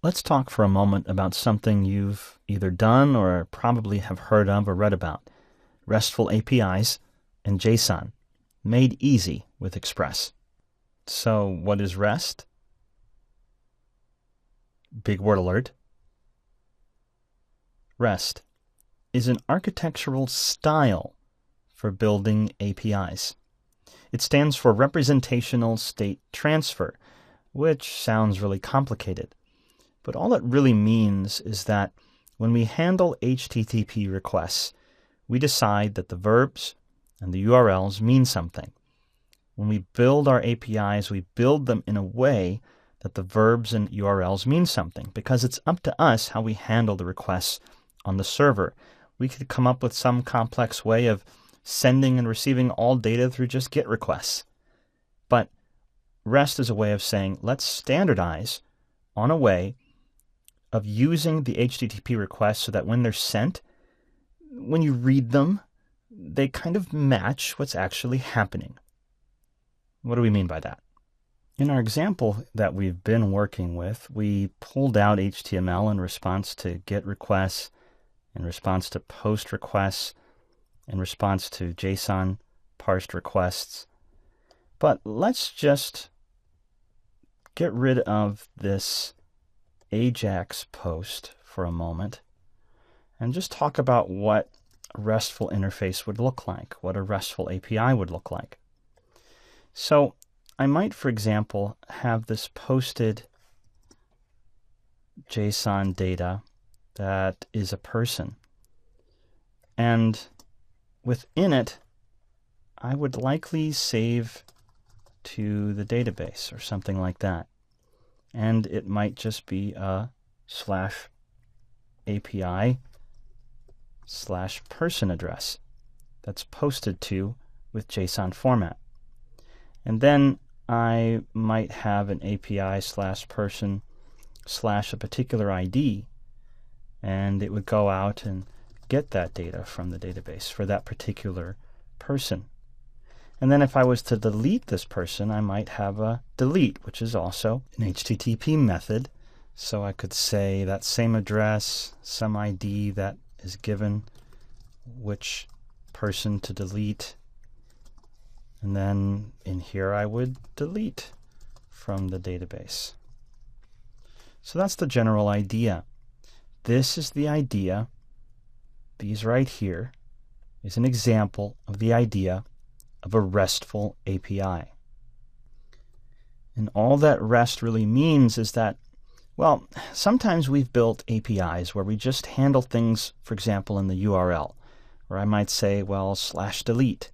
Let's talk for a moment about something you've either done or probably have heard of or read about. RESTful APIs and JSON, made easy with Express. So what is REST? Big word alert. REST is an architectural style for building APIs. It stands for Representational State Transfer, which sounds really complicated. But all it really means is that when we handle HTTP requests, we decide that the verbs and the URLs mean something. When we build our APIs, we build them in a way that the verbs and URLs mean something, because it's up to us how we handle the requests on the server. We could come up with some complex way of sending and receiving all data through just GET requests. But REST is a way of saying, let's standardize on a way of using the HTTP requests so that when they're sent, when you read them, they kind of match what's actually happening. What do we mean by that? In our example that we've been working with, we pulled out HTML in response to GET requests, in response to POST requests, in response to JSON parsed requests. But let's just get rid of this AJAX post for a moment and just talk about what a RESTful interface would look like, what a RESTful API would look like. So I might, for example, have this posted JSON data that is a person. And within it, I would likely save to the database or something like that. And it might just be a /API/person address that's posted to with JSON format. And then I might have an API/person/ a particular ID, and it would go out and get that data from the database for that particular person. And then if I was to delete this person, I might have a delete, which is also an HTTP method. So I could say that same address, some ID that is given, which person to delete. And then in here I would delete from the database. So that's the general idea. This is the idea. These right here is an example of the idea of a RESTful API. And all that REST really means is that, well, sometimes we've built APIs where we just handle things, for example, in the URL, where I might say, well, /delete,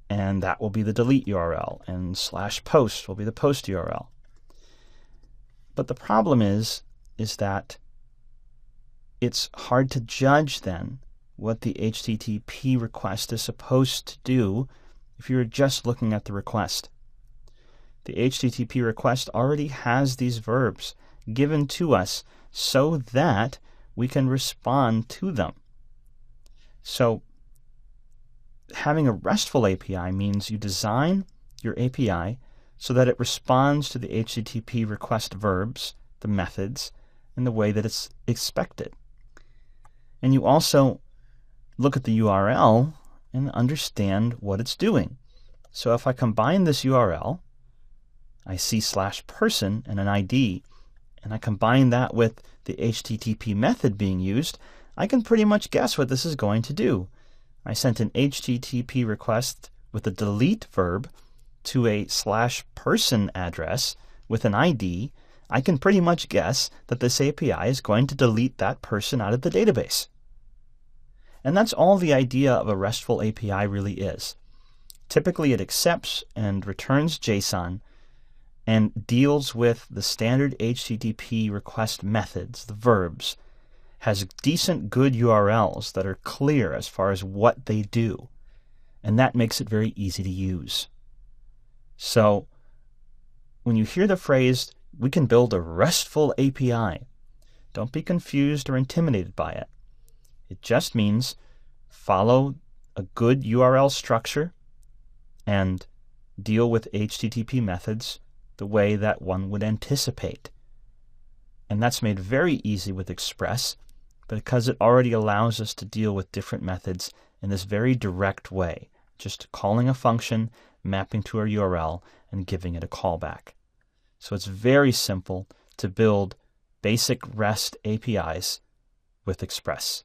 and that will be the delete URL, and /post will be the post URL. But the problem is that it's hard to judge then what the HTTP request is supposed to do if you're just looking at the request. The HTTP request already has these verbs given to us so that we can respond to them. So having a RESTful API means you design your API so that it responds to the HTTP request verbs, the methods, in the way that it's expected. And you also look at the URL and understand what it's doing. So if I combine this URL, I see /person and an ID, and I combine that with the HTTP method being used, I can pretty much guess what this is going to do. I sent an HTTP request with a delete verb to a /person address with an ID. I can pretty much guess that this API is going to delete that person out of the database. And that's all the idea of a RESTful API really is. Typically it accepts and returns JSON and deals with the standard HTTP request methods, the verbs, has decent good URLs that are clear as far as what they do, and that makes it very easy to use. So when you hear the phrase, we can build a RESTful API, don't be confused or intimidated by it. It just means follow a good URL structure and deal with HTTP methods the way that one would anticipate. And that's made very easy with Express because it already allows us to deal with different methods in this very direct way, just calling a function, mapping to our URL, and giving it a callback. So it's very simple to build basic REST APIs with Express.